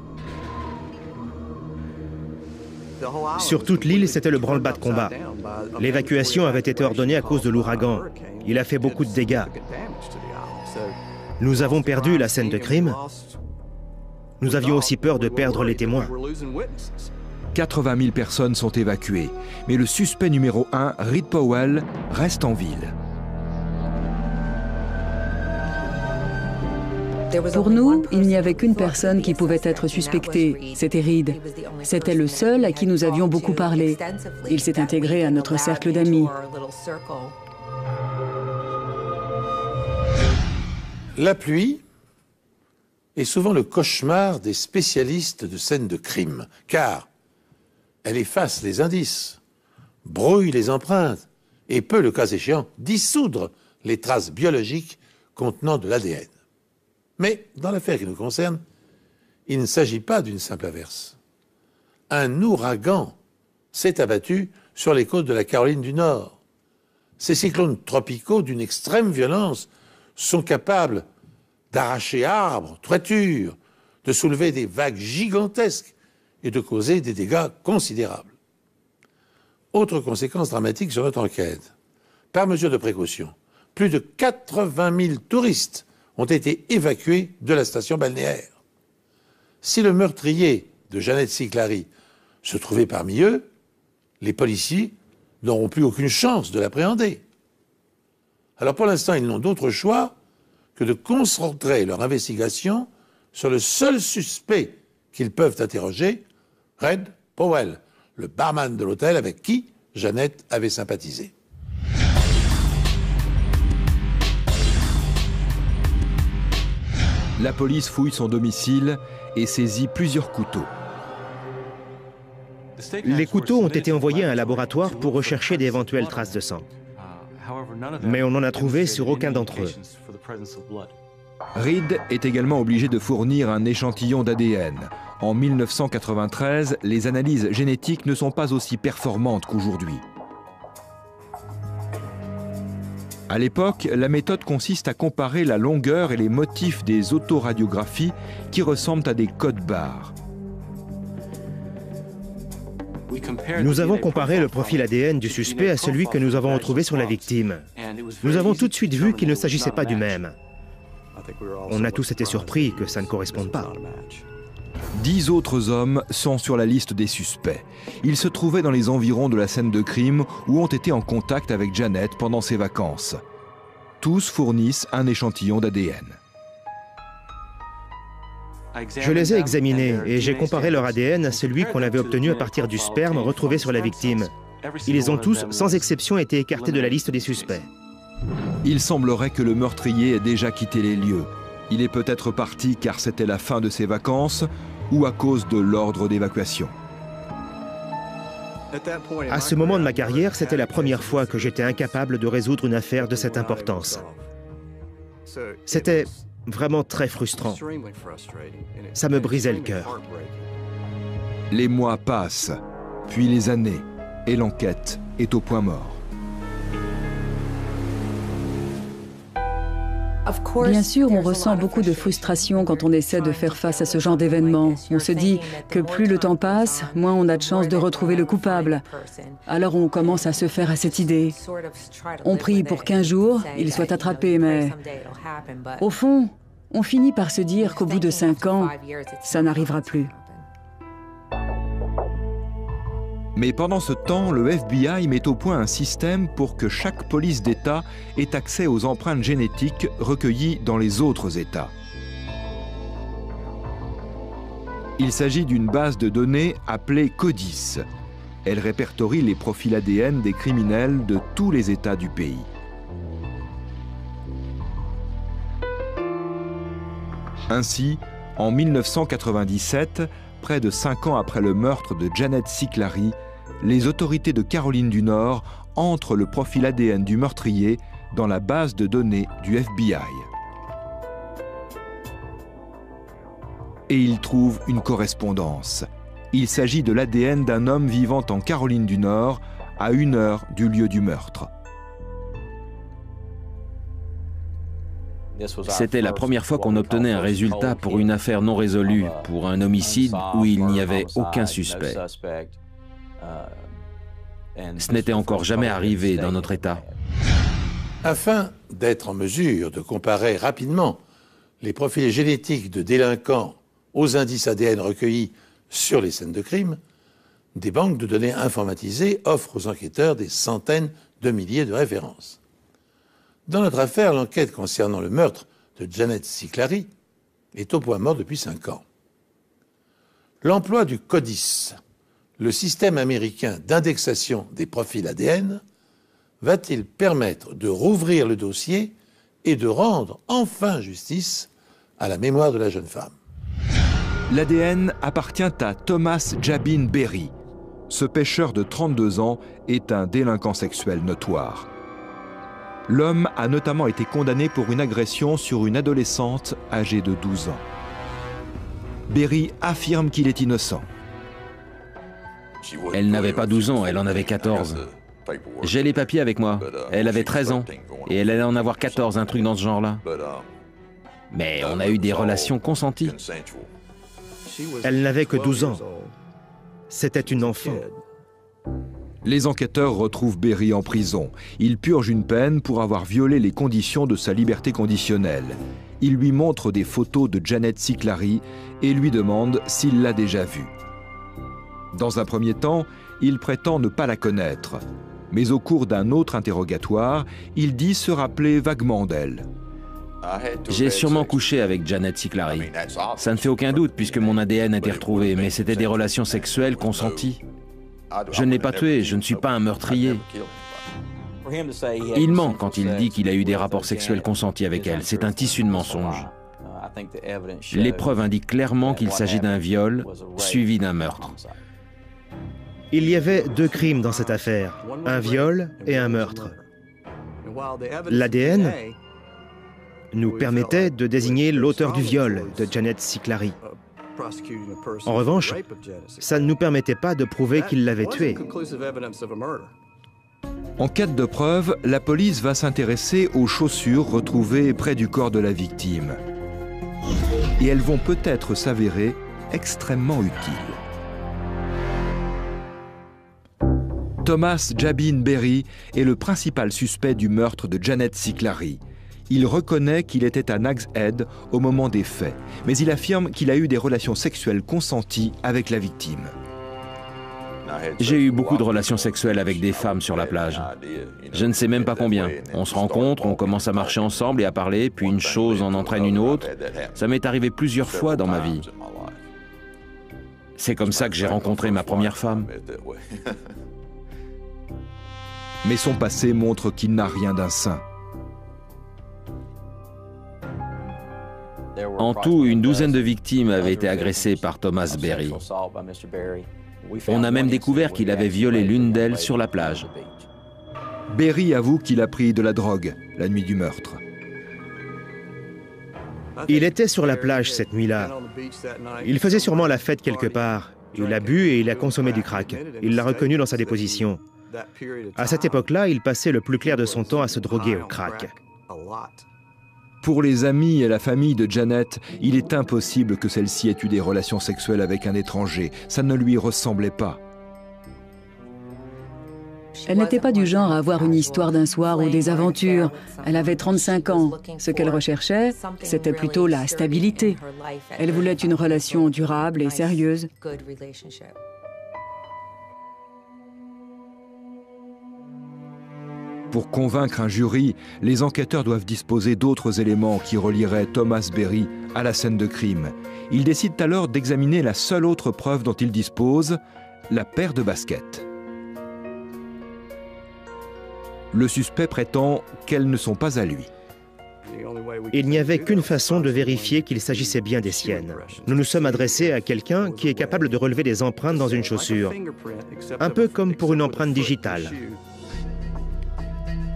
Sur toute l'île, c'était le branle-bas de combat. L'évacuation avait été ordonnée à cause de l'ouragan. Il a fait beaucoup de dégâts. Nous avons perdu la scène de crime. Nous avions aussi peur de perdre les témoins. 80 000 personnes sont évacuées, mais le suspect numéro 1, Reed Powell, reste en ville. Pour nous, il n'y avait qu'une personne qui pouvait être suspectée, c'était Reed. C'était le seul à qui nous avions beaucoup parlé. Il s'est intégré à notre cercle d'amis. La pluie est souvent le cauchemar des spécialistes de scènes de crime, car elle efface les indices, brouille les empreintes et peut, le cas échéant, dissoudre les traces biologiques contenant de l'ADN. Mais dans l'affaire qui nous concerne, il ne s'agit pas d'une simple averse. Un ouragan s'est abattu sur les côtes de la Caroline du Nord. Ces cyclones tropicaux d'une extrême violence sont capables d'arracher arbres, toitures, de soulever des vagues gigantesques et de causer des dégâts considérables. Autre conséquence dramatique sur notre enquête. Par mesure de précaution, plus de 80 000 touristes ont été évacués de la station balnéaire. Si le meurtrier de Janet Siclari se trouvait parmi eux, les policiers n'auront plus aucune chance de l'appréhender. Alors pour l'instant, ils n'ont d'autre choix que de concentrer leur investigation sur le seul suspect qu'ils peuvent interroger, Reed Powell, le barman de l'hôtel avec qui Janet avait sympathisé. La police fouille son domicile et saisit plusieurs couteaux. Les couteaux ont été envoyés à un laboratoire pour rechercher d'éventuelles traces de sang. Mais on n'en a trouvé sur aucun d'entre eux. Reed est également obligé de fournir un échantillon d'ADN. En 1993, les analyses génétiques ne sont pas aussi performantes qu'aujourd'hui. À l'époque, la méthode consiste à comparer la longueur et les motifs des autoradiographies qui ressemblent à des codes barres. Nous avons comparé le profil ADN du suspect à celui que nous avons retrouvé sur la victime. Nous avons tout de suite vu qu'il ne s'agissait pas du même. On a tous été surpris que ça ne corresponde pas. 10 autres hommes sont sur la liste des suspects. Ils se trouvaient dans les environs de la scène de crime ou ont été en contact avec Janet pendant ses vacances. Tous fournissent un échantillon d'ADN. Je les ai examinés et j'ai comparé leur ADN à celui qu'on avait obtenu à partir du sperme retrouvé sur la victime. Ils ont tous, sans exception, été écartés de la liste des suspects. Il semblerait que le meurtrier ait déjà quitté les lieux. Il est peut-être parti car c'était la fin de ses vacances ou à cause de l'ordre d'évacuation. À ce moment de ma carrière, c'était la première fois que j'étais incapable de résoudre une affaire de cette importance. C'était vraiment très frustrant. Ça me brisait le cœur. Les mois passent, puis les années, et l'enquête est au point mort. Bien sûr, on ressent beaucoup de frustration quand on essaie de faire face à ce genre d'événement. On se dit que plus le temps passe, moins on a de chances de retrouver le coupable. Alors on commence à se faire à cette idée. On prie pour qu'un jour, il soit attrapé, mais au fond, on finit par se dire qu'au bout de 5 ans, ça n'arrivera plus. Mais pendant ce temps, le FBI met au point un système pour que chaque police d'État ait accès aux empreintes génétiques recueillies dans les autres États. Il s'agit d'une base de données appelée CODIS. Elle répertorie les profils ADN des criminels de tous les États du pays. Ainsi, en 1997, près de 5 ans après le meurtre de Janet Cicclari, les autorités de Caroline du Nord entrent le profil ADN du meurtrier dans la base de données du FBI. Et ils trouvent une correspondance. Il s'agit de l'ADN d'un homme vivant en Caroline du Nord, à 1 heure du lieu du meurtre. C'était la première fois qu'on obtenait un résultat pour une affaire non résolue, pour un homicide où il n'y avait aucun suspect. Ce n'était encore jamais arrivé dans notre État. Afin d'être en mesure de comparer rapidement les profils génétiques de délinquants aux indices ADN recueillis sur les scènes de crime, des banques de données informatisées offrent aux enquêteurs des centaines de milliers de références. Dans notre affaire, l'enquête concernant le meurtre de Janet Cicclari est au point mort depuis 5 ans. L'emploi du CODIS, le système américain d'indexation des profils ADN, va-t-il permettre de rouvrir le dossier et de rendre enfin justice à la mémoire de la jeune femme? L'ADN appartient à Thomas Jabin Berry. Ce pêcheur de 32 ans est un délinquant sexuel notoire. L'homme a notamment été condamné pour une agression sur une adolescente âgée de 12 ans. Berry affirme qu'il est innocent. Elle n'avait pas 12 ans, elle en avait 14. J'ai les papiers avec moi. Elle avait 13 ans et elle allait en avoir 14, un truc dans ce genre-là. Mais on a eu des relations consenties. Elle n'avait que 12 ans. C'était une enfant. Les enquêteurs retrouvent Berry en prison. Il purge une peine pour avoir violé les conditions de sa liberté conditionnelle. Il lui montre des photos de Janet Cicclari et lui demande s'il l'a déjà vue. Dans un premier temps, il prétend ne pas la connaître. Mais au cours d'un autre interrogatoire, il dit se rappeler vaguement d'elle. J'ai sûrement couché avec Janet Cicclari. Ça ne fait aucun doute puisque mon ADN a été retrouvé, mais c'était des relations sexuelles consenties. Je ne l'ai pas tué, je ne suis pas un meurtrier. Il ment quand il dit qu'il a eu des rapports sexuels consentis avec elle. C'est un tissu de mensonge. Les preuves indiquent clairement qu'il s'agit d'un viol suivi d'un meurtre. Il y avait 2 crimes dans cette affaire, un viol et un meurtre. L'ADN nous permettait de désigner l'auteur du viol de Janet Cicclari. En revanche, ça ne nous permettait pas de prouver qu'il l'avait tuée. En quête de preuves, la police va s'intéresser aux chaussures retrouvées près du corps de la victime. Et elles vont peut-être s'avérer extrêmement utiles. Thomas Jabin Berry est le principal suspect du meurtre de Janet Cicclari. Il reconnaît qu'il était à Nag's Head au moment des faits, mais il affirme qu'il a eu des relations sexuelles consenties avec la victime. J'ai eu beaucoup de relations sexuelles avec des femmes sur la plage. Je ne sais même pas combien. On se rencontre, on commence à marcher ensemble et à parler, puis une chose en entraîne une autre. Ça m'est arrivé plusieurs fois dans ma vie. C'est comme ça que j'ai rencontré ma première femme. Mais son passé montre qu'il n'a rien d'un saint. En tout, une douzaine de victimes avaient été agressées par Thomas Berry. On a même découvert qu'il avait violé l'une d'elles sur la plage. Berry avoue qu'il a pris de la drogue la nuit du meurtre. Il était sur la plage cette nuit-là. Il faisait sûrement la fête quelque part. Il a bu et il a consommé du crack. Il l'a reconnu dans sa déposition. À cette époque-là, il passait le plus clair de son temps à se droguer au crack. Pour les amis et la famille de Janet, il est impossible que celle-ci ait eu des relations sexuelles avec un étranger. Ça ne lui ressemblait pas. Elle n'était pas du genre à avoir une histoire d'un soir ou des aventures. Elle avait 35 ans. Ce qu'elle recherchait, c'était plutôt la stabilité. Elle voulait une relation durable et sérieuse. Pour convaincre un jury, les enquêteurs doivent disposer d'autres éléments qui relieraient Thomas Berry à la scène de crime. Ils décident alors d'examiner la seule autre preuve dont ils disposent, la paire de baskets. Le suspect prétend qu'elles ne sont pas à lui. Il n'y avait qu'une façon de vérifier qu'il s'agissait bien des siennes. Nous nous sommes adressés à quelqu'un qui est capable de relever des empreintes dans une chaussure, un peu comme pour une empreinte digitale.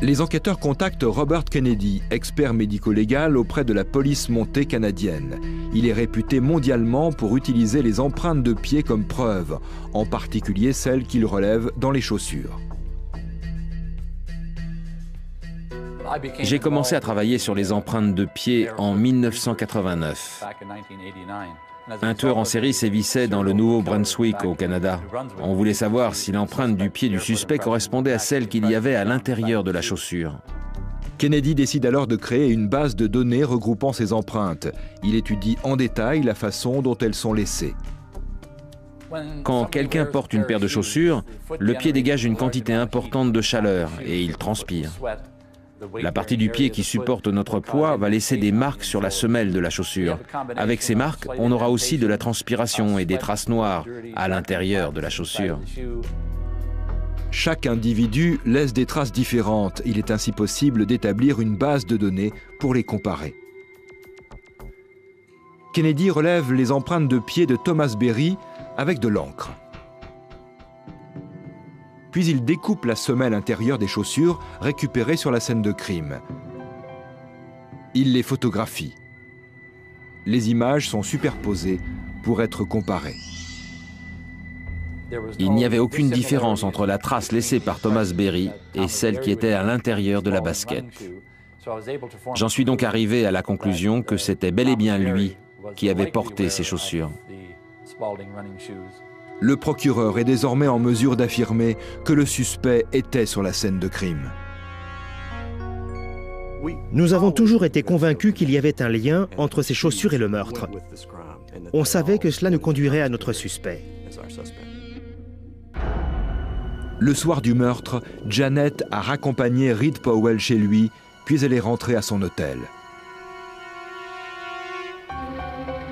Les enquêteurs contactent Robert Kennedy, expert médico-légal auprès de la police montée canadienne. Il est réputé mondialement pour utiliser les empreintes de pied comme preuve, en particulier celles qu'il relève dans les chaussures. J'ai commencé à travailler sur les empreintes de pied en 1989. Un tueur en série sévissait dans le Nouveau-Brunswick au Canada. On voulait savoir si l'empreinte du pied du suspect correspondait à celle qu'il y avait à l'intérieur de la chaussure. Kennedy décide alors de créer une base de données regroupant ces empreintes. Il étudie en détail la façon dont elles sont laissées. Quand quelqu'un porte une paire de chaussures, le pied dégage une quantité importante de chaleur et il transpire. La partie du pied qui supporte notre poids va laisser des marques sur la semelle de la chaussure. Avec ces marques, on aura aussi de la transpiration et des traces noires à l'intérieur de la chaussure. Chaque individu laisse des traces différentes. Il est ainsi possible d'établir une base de données pour les comparer. Kennedy relève les empreintes de pied de Thomas Berry avec de l'encre. Puis il découpe la semelle intérieure des chaussures récupérées sur la scène de crime. Il les photographie. Les images sont superposées pour être comparées. Il n'y avait aucune différence entre la trace laissée par Thomas Berry et celle qui était à l'intérieur de la basket. J'en suis donc arrivé à la conclusion que c'était bel et bien lui qui avait porté ces chaussures. Le procureur est désormais en mesure d'affirmer que le suspect était sur la scène de crime. Nous avons toujours été convaincus qu'il y avait un lien entre ces chaussures et le meurtre. On savait que cela nous conduirait à notre suspect. Le soir du meurtre, Janet a raccompagné Reed Powell chez lui, puis elle est rentrée à son hôtel.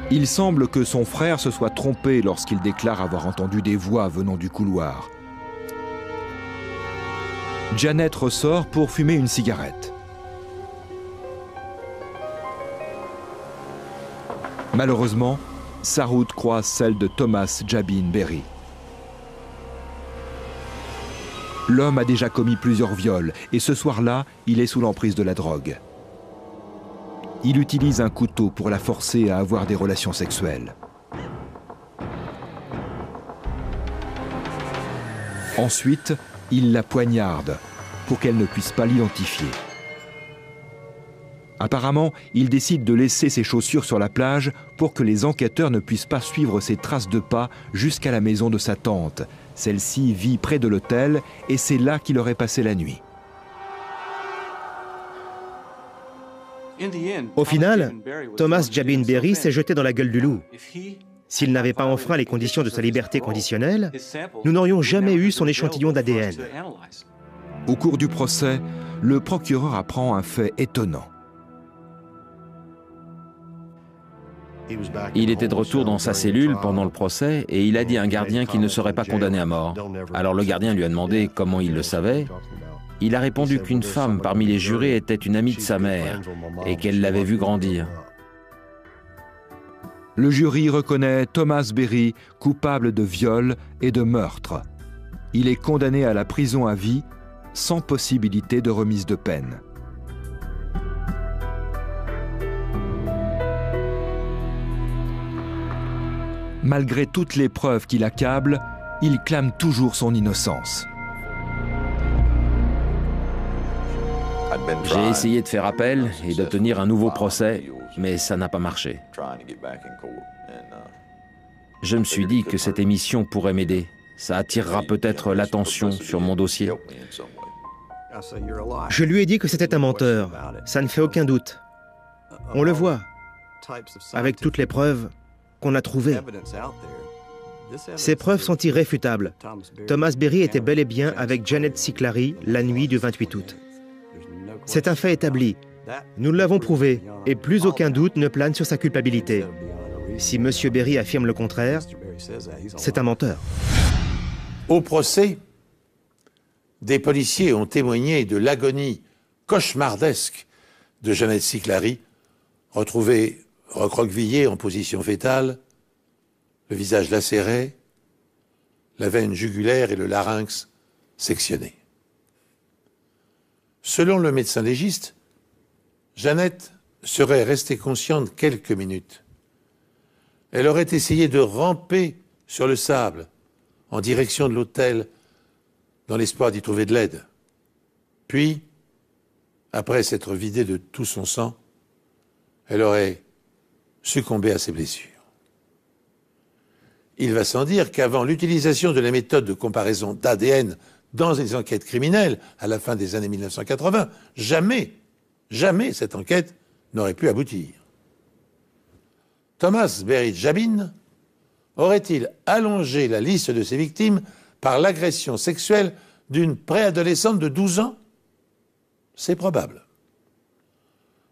Il semble que son frère se soit trompé lorsqu'il déclare avoir entendu des voix venant du couloir. Janet ressort pour fumer une cigarette. Malheureusement, sa route croise celle de Thomas Jabin Berry. L'homme a déjà commis plusieurs viols et ce soir-là, il est sous l'emprise de la drogue. Il utilise un couteau pour la forcer à avoir des relations sexuelles. Ensuite, il la poignarde pour qu'elle ne puisse pas l'identifier. Apparemment, il décide de laisser ses chaussures sur la plage pour que les enquêteurs ne puissent pas suivre ses traces de pas jusqu'à la maison de sa tante. Celle-ci vit près de l'hôtel et c'est là qu'il aurait passé la nuit. Au final, Thomas Jabin Berry s'est jeté dans la gueule du loup. S'il n'avait pas enfreint les conditions de sa liberté conditionnelle, nous n'aurions jamais eu son échantillon d'ADN. Au cours du procès, le procureur apprend un fait étonnant. Il était de retour dans sa cellule pendant le procès et il a dit à un gardien qu'il ne serait pas condamné à mort. Alors le gardien lui a demandé comment il le savait. Il a répondu qu'une femme parmi les jurés était une amie de sa mère et qu'elle l'avait vu grandir. Le jury reconnaît Thomas Berry coupable de viol et de meurtre. Il est condamné à la prison à vie sans possibilité de remise de peine. Malgré toutes les preuves qui l'accablent, il clame toujours son innocence. J'ai essayé de faire appel et d'obtenir un nouveau procès, mais ça n'a pas marché. Je me suis dit que cette émission pourrait m'aider. Ça attirera peut-être l'attention sur mon dossier. Je lui ai dit que c'était un menteur. Ça ne fait aucun doute. On le voit, avec toutes les preuves qu'on a trouvées. Ces preuves sont irréfutables. Thomas Berry était bel et bien avec Janet Siclari la nuit du 28 août. C'est un fait établi. Nous l'avons prouvé, et plus aucun doute ne plane sur sa culpabilité. Si M. Berry affirme le contraire, c'est un menteur. Au procès, des policiers ont témoigné de l'agonie cauchemardesque de Jeannette Siclari, retrouvée recroquevillée en position fétale, le visage lacéré, la veine jugulaire et le larynx sectionnés. Selon le médecin légiste, Jeannette serait restée consciente quelques minutes. Elle aurait essayé de ramper sur le sable en direction de l'hôtel dans l'espoir d'y trouver de l'aide. Puis, après s'être vidée de tout son sang, elle aurait succombé à ses blessures. Il va sans dire qu'avant l'utilisation de la méthode de comparaison d'ADN dans les enquêtes criminelles à la fin des années 1980, jamais cette enquête n'aurait pu aboutir. Thomas Berry Jabin aurait-il allongé la liste de ses victimes par l'agression sexuelle d'une préadolescente de 12 ans? C'est probable.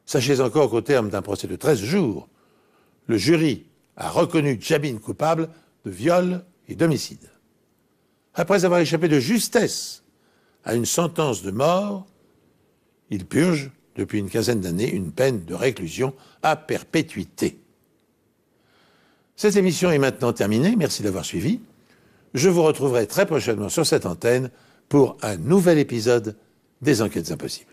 Sachez encore qu'au terme d'un procès de 13 jours, le jury a reconnu Jabin coupable de viol et d'homicide. Après avoir échappé de justesse à une sentence de mort, il purge, depuis une quinzaine d'années, une peine de réclusion à perpétuité. Cette émission est maintenant terminée, merci d'avoir suivi. Je vous retrouverai très prochainement sur cette antenne pour un nouvel épisode des Enquêtes Impossibles.